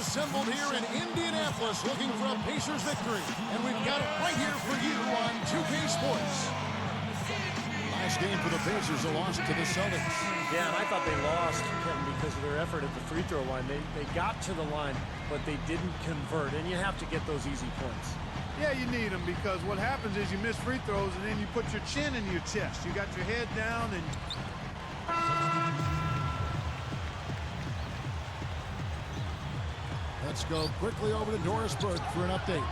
assembled here in Indianapolis looking for a Pacers victory. And we've got it right here for you on 2K Sports. Last game for the Pacers, a loss to the Celtics. Yeah, and I thought they lost, Kevin, because of their effort at the free throw line. They got to the line, but they didn't convert, and you have to get those easy points. Yeah, you need them because what happens is you miss free throws and then you put your chin in your chest. You got your head down and... Let's go quickly over to Doris Burke for an update.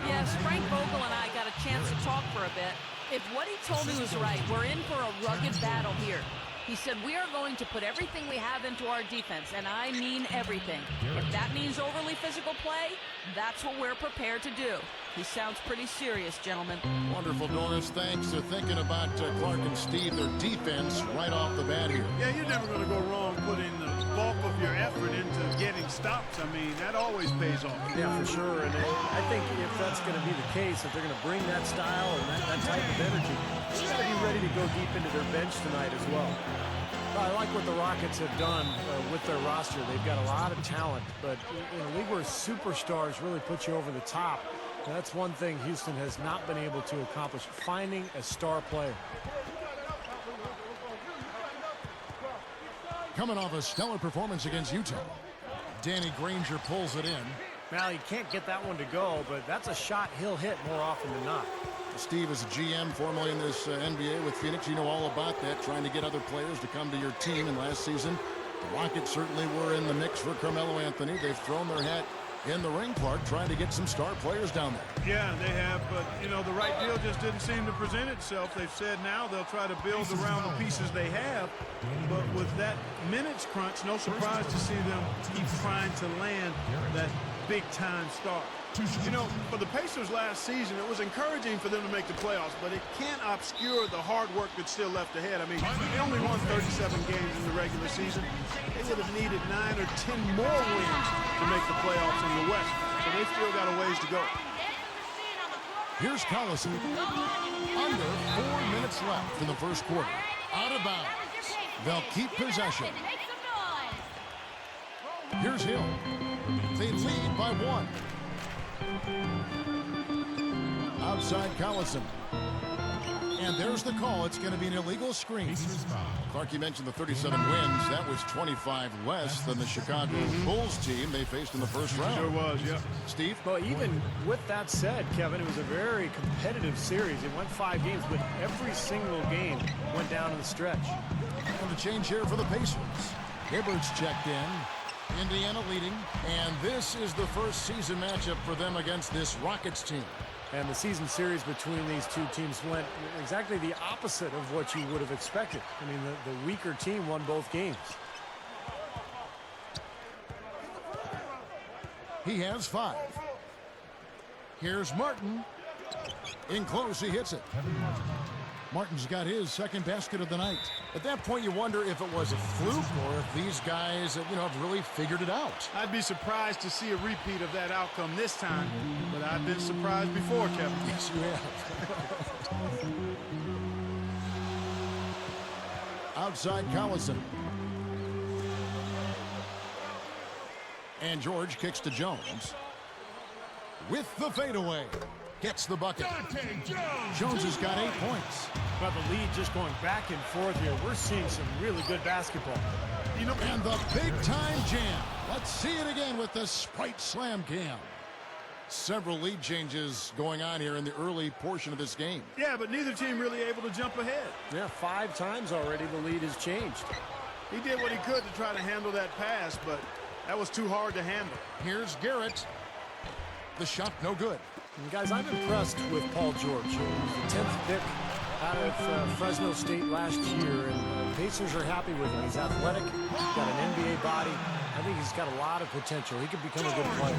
Yes, Frank Vogel and I got a chance to talk for a bit. If what he told me was right, we're in for a rugged battle here. He said we are going to put everything we have into our defense, and I mean everything. If that means overly physical play, that's what we're prepared to do. He sounds pretty serious, gentlemen. Wonderful, Doris. Thanks for thinking about Clark and Steve, their defense, right off the bat here. Yeah, you're never going to go wrong putting the bulk of your effort into getting stops. I mean, that always pays off. Yeah, for sure. And I think if that's going to be the case, if they're going to bring that style and that type of energy, they're going to be ready to go deep into their bench tonight as well. I like what the Rockets have done with their roster. They've got a lot of talent, but in a league where superstars really put you over the top, that's one thing Houston has not been able to accomplish, finding a star player. Coming off a stellar performance against Utah, Danny Granger pulls it in. Now, he can't get that one to go, but that's a shot he'll hit more often than not. Steve is a GM formerly in this NBA with Phoenix. You know all about that, trying to get other players to come to your team. And last season, the Rockets certainly were in the mix for Carmelo Anthony. They've thrown their hat in the ring, Clark, trying to get some star players down there. Yeah, they have, but, you know, the right deal just didn't seem to present itself. They've said now they'll try to build around the pieces they have, but with that minutes crunch, no surprise to see them keep trying to land that big-time star. You know, for the Pacers last season, it was encouraging for them to make the playoffs, but it can't obscure the hard work that's still left ahead. I mean, they only won 37 games in the regular season. They would have needed 9 or 10 more wins to make the playoffs in the West, so they still got a ways to go. Here's Collison. Under 4 minutes left in the first quarter. Out of bounds. They'll keep possession. Here's Hill. They lead by 1. Outside Collison. And there's the call. It's going to be an illegal screen. Clark, you mentioned the 37 wins. That was 25 less than the Chicago Bulls team they faced in the first round. Sure was, yeah. Steve? Well, even with that said, Kevin, it was a very competitive series. It went 5 games, but every single game went down to the stretch. And the change here for the Pacers. Hibbert's checked in. Indiana leading, and this is the first season matchup for them against this Rockets team. And the season series between these two teams went exactly the opposite of what you would have expected. I mean, the weaker team won both games. He has 5. Here's Martin. In close, he hits it. Martin's got his second basket of the night. At that point, you wonder if it was a fluke or if these guys, have really figured it out. I'd be surprised to see a repeat of that outcome this time, but I've been surprised before, Kevin. Yes, you have. Outside Collison. And George kicks to Jones. With the fadeaway. Gets the bucket. Jones has got 8 points. But the lead just going back and forth here. We're seeing some really good basketball. And the big-time jam. Let's see it again with the Sprite Slam Cam. Several lead changes going on here in the early portion of this game. Yeah, but neither team really able to jump ahead. Yeah, 5 times already the lead has changed. He did what he could to try to handle that pass, but that was too hard to handle. Here's Garrett. The shot no good. And guys, I'm impressed with Paul George. He was the 10th pick out of Fresno State last year, and Pacers are happy with him. He's athletic, got an NBA body. I think he's got a lot of potential. He could become a good player.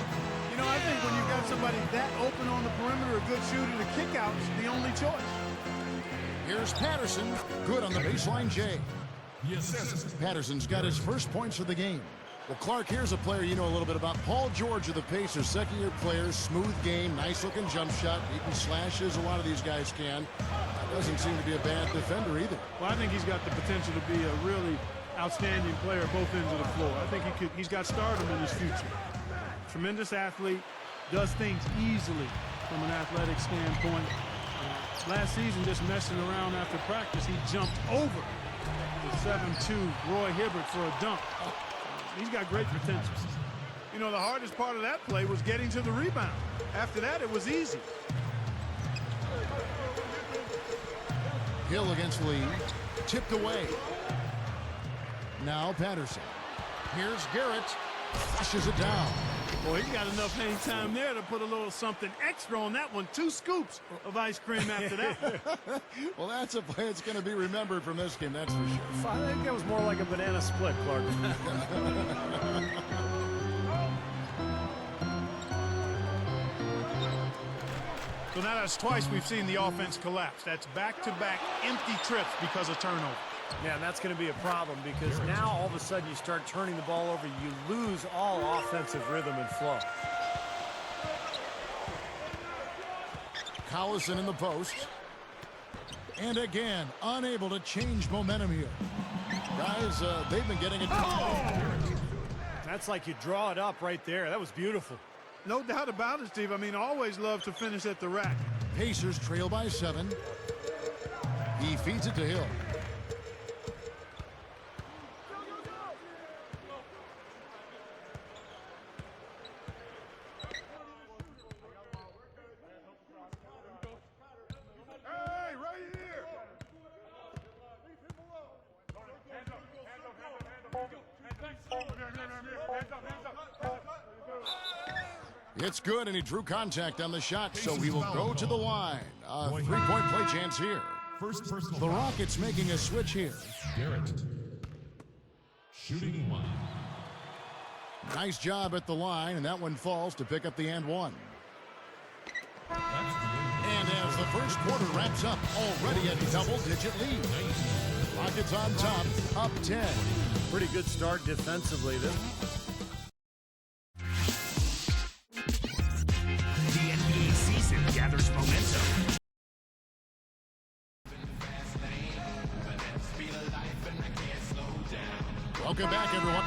You know, I think when you've got somebody that open on the perimeter, a good shooter, the kick-out's the only choice. Here's Patterson. Good on the baseline J. Patterson's got his first points of the game. Well, Clark, here's a player you know a little bit about. Paul George of the Pacers, second-year player, smooth game, nice-looking jump shot. He can slash as a lot of these guys can. Doesn't seem to be a bad defender either. Well, I think he's got the potential to be a really outstanding player both ends of the floor. I think he's got stardom in his future. Tremendous athlete, does things easily from an athletic standpoint. Last season, just messing around after practice, he jumped over the 7'2" Roy Hibbert for a dunk. He's got great potential. You know, the hardest part of that play was getting to the rebound. After that, it was easy. Hill against Lee. Tipped away. Now Patterson. Here's Garrett. Flushes it down. Boy, he got enough hang time there to put a little something extra on that one. 2 scoops of ice cream after that. Well, that's a play that's going to be remembered from this game, that's for sure. I think that was more like a banana split, Clark. So now that's twice we've seen the offense collapse. That's back-to-back empty trips because of turnover. Yeah, and that's going to be a problem because now all of a sudden you start turning the ball over, you lose all offensive rhythm and flow. Collison in the post. And again, unable to change momentum here. Guys, they've been getting it. That's like you draw it up right there. That was beautiful. No doubt about it, Steve. I mean, always love to finish at the rack. Pacers trail by 7. He feeds it to Hill. It's good, and he drew contact on the shot, so he will go to the line. A 3-point play chance here. The Rockets making a switch here. Garrett. Shooting 1. Nice job at the line, and that one falls to pick up the and one. And as the first quarter wraps up, already a double-digit lead. Rockets on top, up 10. Pretty good start defensively. The NBA season gathers momentum. Welcome back, everyone.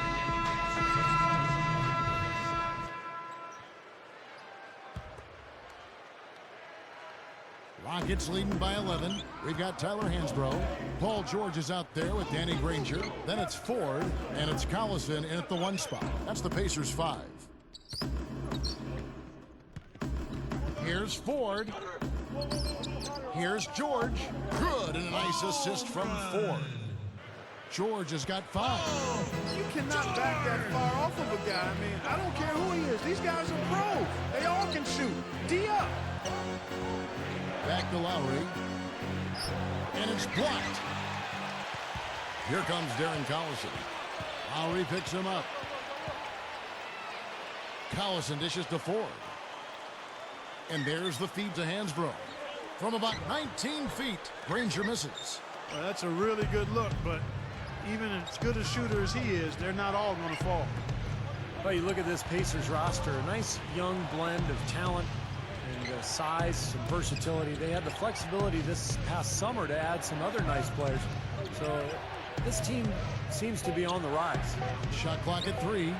Rockets leading by 11. We've got Tyler Hansbrough. Paul George is out there with Danny Granger. Then it's Ford, and it's Collison in at the 1 spot. That's the Pacers 5. Here's Ford. Here's George. Good, and a nice assist from Ford. George has got 5. You cannot back that far off of a guy. I mean, I don't care who he is. These guys are pros. They all can shoot. D up. Back to Lowry. And it's blocked. Here comes Darren Collison. Lowry picks him up. Collison dishes to Ford. And there's the feed to Hansbrough. From about 19 feet, Granger misses. Well, that's a really good look, but even as good a shooter as he is, they're not all going to fall. Well, you look at this Pacers roster, a nice young blend of talent and size, some versatility. They had the flexibility this past summer to add some other nice players. So this team seems to be on the rise. Shot clock at 3.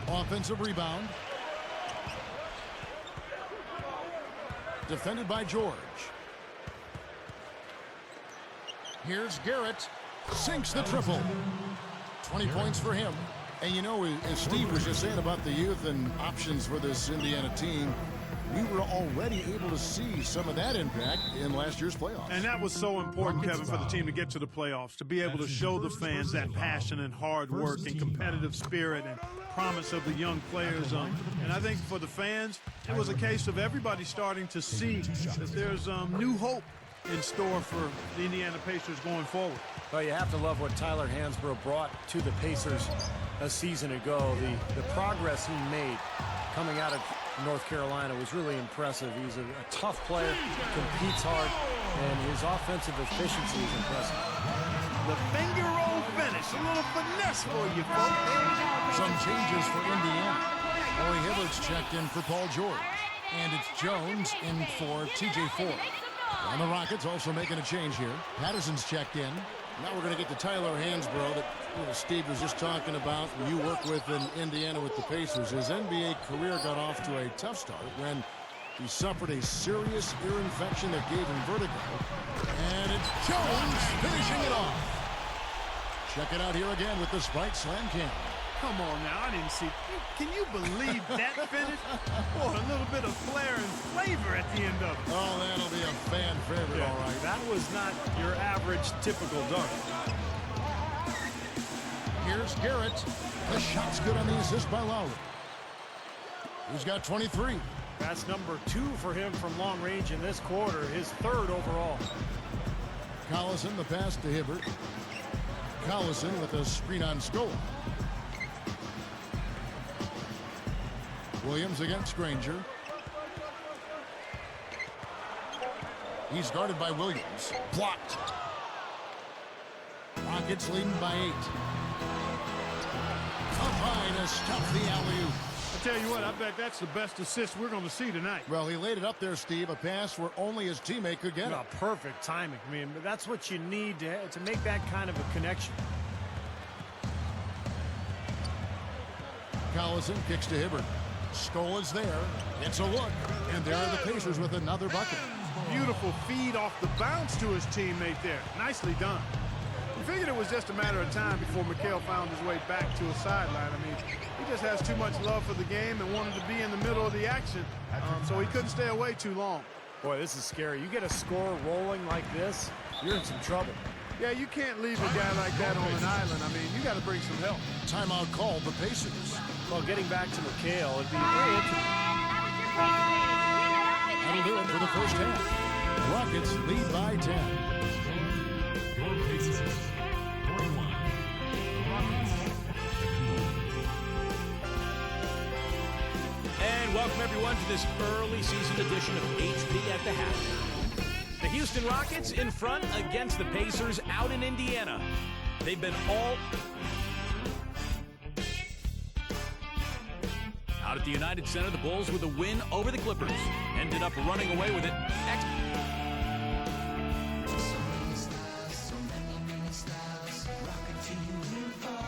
Offensive rebound. Defended by George. Here's Garrett. Sinks the triple. 20 points for him. And you know, as Steve was just saying about the youth and options for this Indiana team, we were already able to see some of that impact in last year's playoffs. And that was so important, Kevin, for the team to get to the playoffs, to be able to show the fans that passion and hard work and competitive spirit and promise of the young players. And I think for the fans, it was a case of everybody starting to see that there's new hope in store for the Indiana Pacers going forward. Well, you have to love what Tyler Hansbrough brought to the Pacers a season ago. The progress he made coming out of North Carolina was really impressive. He's a tough player, competes hard, and his offensive efficiency is impressive. The finger roll finish, a little finesse for you, folks. Some changes for Indiana. Roy Hibbert's checked in for Paul George. And it's Jones in for TJ Ford. And the Rockets also making a change here. Patterson's checked in. Now we're going to get to Tyler Hansbrough that Steve was just talking about. You work with in Indiana with the Pacers. His NBA career got off to a tough start when he suffered a serious ear infection that gave him vertigo. And it's Jones finishing it off. Check it out here again with the Sprite Slam Cam. Come on now, I didn't see. Can you believe that finish? Boy, a little bit of flair and flavor at the end of it. Oh, that'll be a fan favorite, all right. That was not your average, typical dunk. Here's Garrett. The shot's good on the assist by Lowry. He's got 23. That's number 2 for him from long range in this quarter, his 3rd overall. Collison, the pass to Hibbert. Collison with a screen on Scola. Williams against Granger. He's guarded by Williams. Blocked. Rockets leading by 8. Up high to stop the alley-oop. I tell you what, I bet that's the best assist we're going to see tonight. Well, he laid it up there, Steve. A pass where only his teammate could get it. Perfect timing. I mean, that's what you need to make that kind of a connection. Collison kicks to Hibbert. Skola's there. It's a look. And there are the Pacers with another bucket. Beautiful feed off the bounce to his teammate there. Nicely done. We figured it was just a matter of time before Mikal found his way back to a sideline. I mean, he just has too much love for the game and wanted to be in the middle of the action, so he couldn't stay away too long. Boy, this is scary. You get a score rolling like this, you're in some trouble. Yeah, you can't leave a guy like that on an island. I mean, you got to bring some help. Timeout called the Pacers. Well, getting back to Mikal, it'd be very interesting. That'll do it for the first half. Rockets lead by 10. And welcome everyone to this early season edition of HP at the Half. The Houston Rockets in front against the Pacers out in Indiana. They've been all out at the United Center. The Bulls with a win over the Clippers. Ended up running away with it.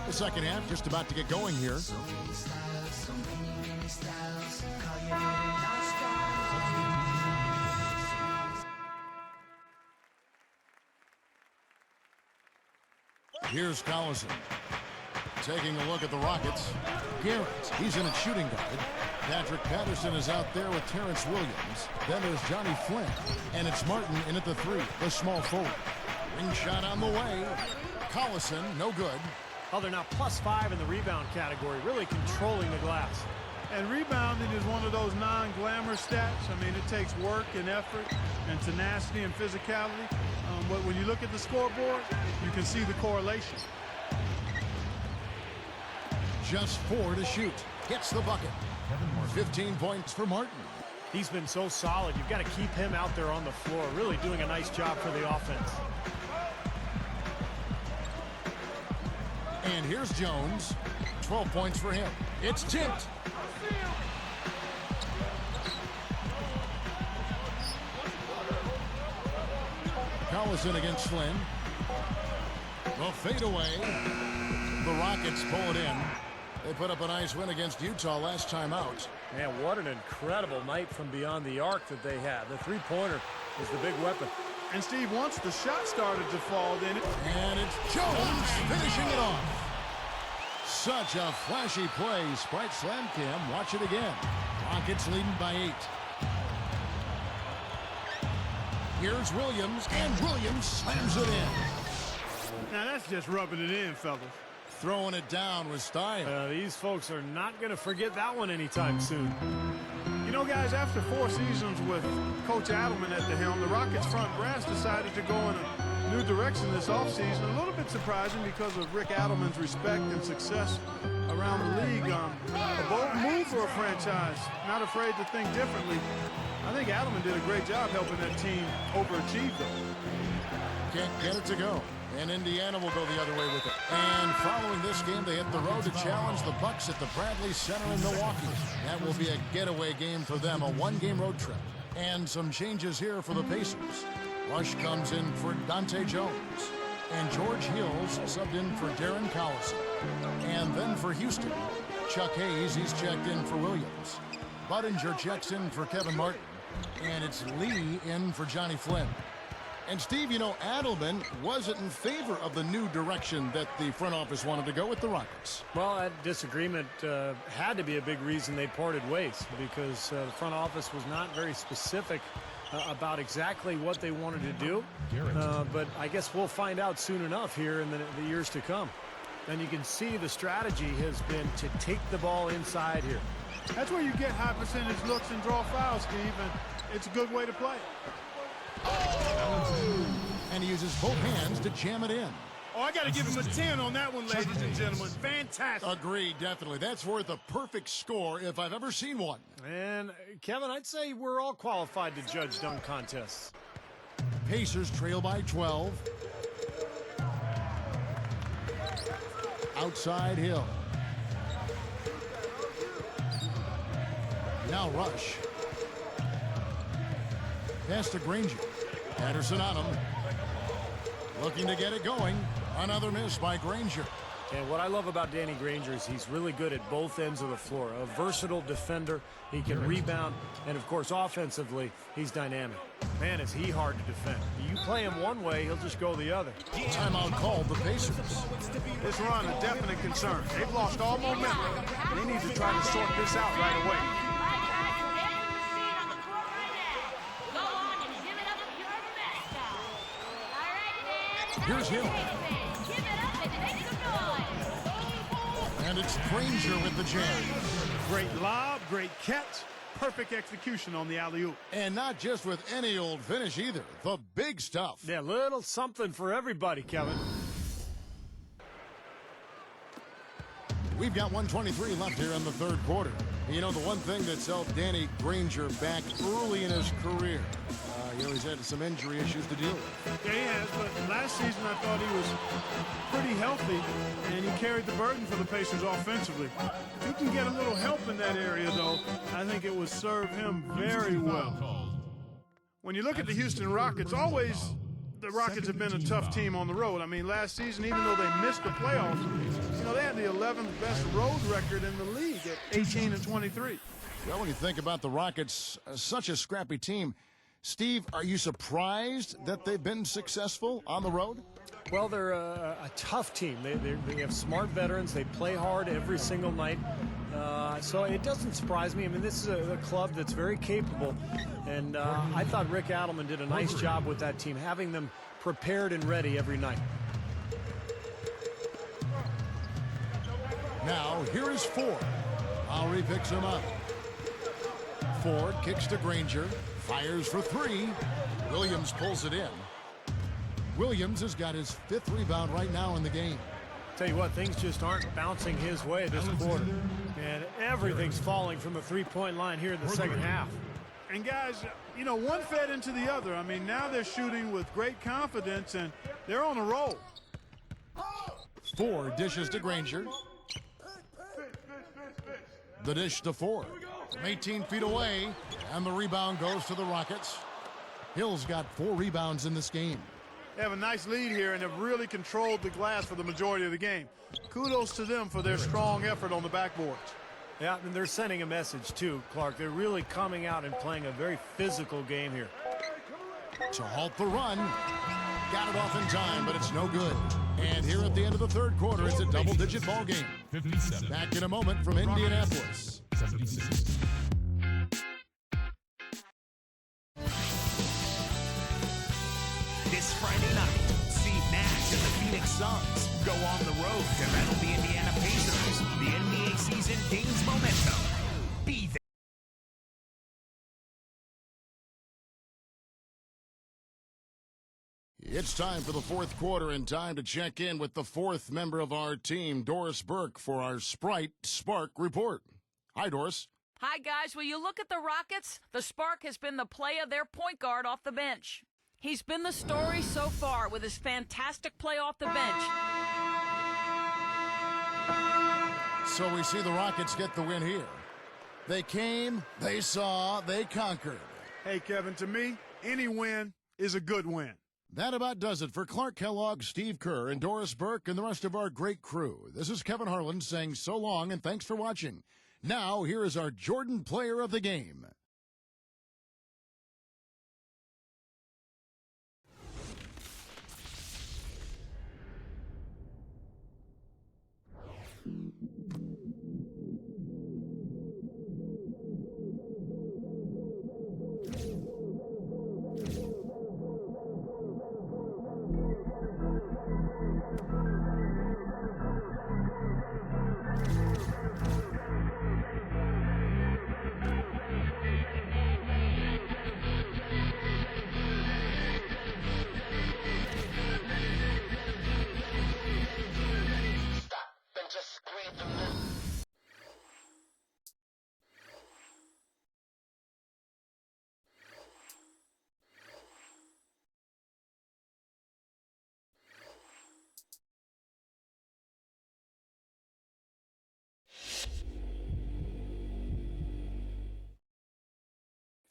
The second half just about to get going here. Here's Collison. Taking a look at the Rockets. Garrett, he's in at shooting guard. Patrick Patterson is out there with Terrence Williams. Then there's Johnny Flynn. And it's Martin in at the 3, the small forward. Ring shot on the way. Collison, no good. Oh, they're now +5 in the rebound category, really controlling the glass. And rebounding is one of those non-glamorous stats. I mean, it takes work and effort and tenacity and physicality. But when you look at the scoreboard, you can see the correlation. Just 4 to shoot. Gets the bucket. 15 points for Martin. He's been so solid. You've got to keep him out there on the floor, really doing a nice job for the offense. And here's Jones. 12 points for him. It's tipped. Collison against Flynn. The fadeaway. The Rockets pull it in. They put up a nice win against Utah last time out. Man, what an incredible night from beyond the arc that they had. The three-pointer is the big weapon. And Steve, once the shot started to fall, then and it's Jones finishing it off. Such a flashy play. Sprite Slam Cam. Watch it again. Rockets leading by 8. Here's Williams, and Williams slams it in. Now that's just rubbing it in, fellas. Throwing it down with style. These folks are not going to forget that one anytime soon. You know, guys, after 4 seasons with Coach Adelman at the helm, the Rockets front brass decided to go in a new direction this offseason. A little bit surprising because of Rick Adelman's respect and success around the league. A bold move for a franchise, not afraid to think differently. I think Adelman did a great job helping that team overachieve, though. Can't get it to go. And Indiana will go the other way with it. And following this game, they hit the road to challenge the Bucks at the Bradley Center in Milwaukee. That will be a getaway game for them, a 1-game road trip. And some changes here for the Pacers. Rush comes in for Dante Jones. And George Hills subbed in for Darren Collison. And then for Houston, Chuck Hayes, he's checked in for Williams. Budinger checks in for Kevin Martin. And it's Lee in for Johnny Flynn. And Steve, you know, Adelman wasn't in favor of the new direction that the front office wanted to go with the Rockets. Well, that disagreement had to be a big reason they parted ways, because the front office was not very specific about exactly what they wanted to do. But I guess we'll find out soon enough here in the years to come. And you can see the strategy has been to take the ball inside here. That's where you get high percentage looks and draw fouls, Steve, and it's a good way to play. And he uses both hands to jam it in. Oh, I got to give him a 10 on that one, ladies and gentlemen. Fantastic. Agreed, definitely. That's worth a perfect score if I've ever seen one. And, Kevin, I'd say we're all qualified to judge dunk contests. Pacers trail by 12. Outside Hill. Now Rush. Pass to Granger. Patterson on him. Looking to get it going. Another miss by Granger. And what I love about Danny Granger is he's really good at both ends of the floor. A versatile defender. He can rebound. And, of course, offensively, he's dynamic. Man, is he hard to defend. You play him one way, he'll just go the other. Timeout called the Pacers. This run a definite concern. They've lost all momentum. They need to try to sort this out right away. Here's Hill. And it's Granger with the jam. Great lob, great catch, perfect execution on the alley-oop. And not just with any old finish either. The big stuff. Yeah, little something for everybody, Kevin. We've got 1:23 left here in the third quarter. You know, the one thing that's held Danny Granger back early in his career, you know, he's had some injury issues to deal with. Yeah, he has, but last season I thought he was pretty healthy, and he carried the burden for the Pacers offensively. If he can get a little help in that area, though, I think it would serve him very well. When you look at the Houston Rockets, always the Rockets have been a tough team on the road. I mean, last season, even though they missed the playoffs, you know, they had the 11th best road record in the league at 18-23. Well, when you think about the Rockets, such a scrappy team, Steve, are you surprised that they've been successful on the road? Well, they're a tough team. They have smart veterans. They play hard every single night. So it doesn't surprise me. I mean, this is a club that's very capable. And I thought Rick Adelman did a nice job with that team, having them prepared and ready every night. Now, here is Ford. Lowry picks him up. Ford kicks to Granger. Fires for three. Williams pulls it in. Williams has got his 5th rebound right now in the game. Tell you what, things just aren't bouncing his way this quarter. And everything's falling from the three-point line here in the second half. And guys, you know, one fed into the other. I mean, now they're shooting with great confidence, and they're on a roll. Ford dishes to Granger. The dish to Ford. From 18 feet away, and the rebound goes to the Rockets. Hill's got 4 rebounds in this game. They have a nice lead here and have really controlled the glass for the majority of the game. Kudos to them for their strong effort on the backboards. Yeah, and they're sending a message too, Clark. They're really coming out and playing a very physical game here. To halt the run. Got it off in time, but it's no good. And here at the end of the third quarter, it's a double-digit ball game. Back in a moment from Indianapolis. 76. This Friday night, Steve Nash and the Phoenix Suns go on the road to battle the Indiana Pacers. The NBA season gains momentum. Be there. It's time for the fourth quarter and time to check in with the 4th member of our team, Doris Burke, for our Sprite Spark Report. Hi, Doris. Hi, guys. Will you look at the Rockets? The Spark has been the play of their point guard off the bench. He's been the story so far with his fantastic play off the bench. So we see the Rockets get the win here. They came, they saw, they conquered. Hey, Kevin, to me, any win is a good win. That about does it for Clark Kellogg, Steve Kerr, and Doris Burke, and the rest of our great crew. This is Kevin Harlan saying so long and thanks for watching. Now, here is our Jordan Player of the Game.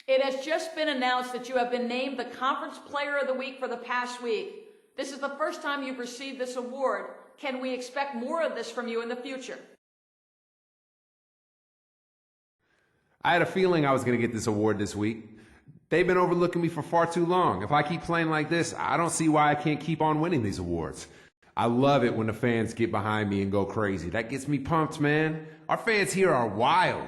It has just been announced that you have been named the Conference Player of the Week for the past week. This is the first time you've received this award. Can we expect more of this from you in the future? I had a feeling I was going to get this award this week. They've been overlooking me for far too long. If I keep playing like this, I don't see why I can't keep on winning these awards. I love it when the fans get behind me and go crazy. That gets me pumped, man. Our fans here are wild.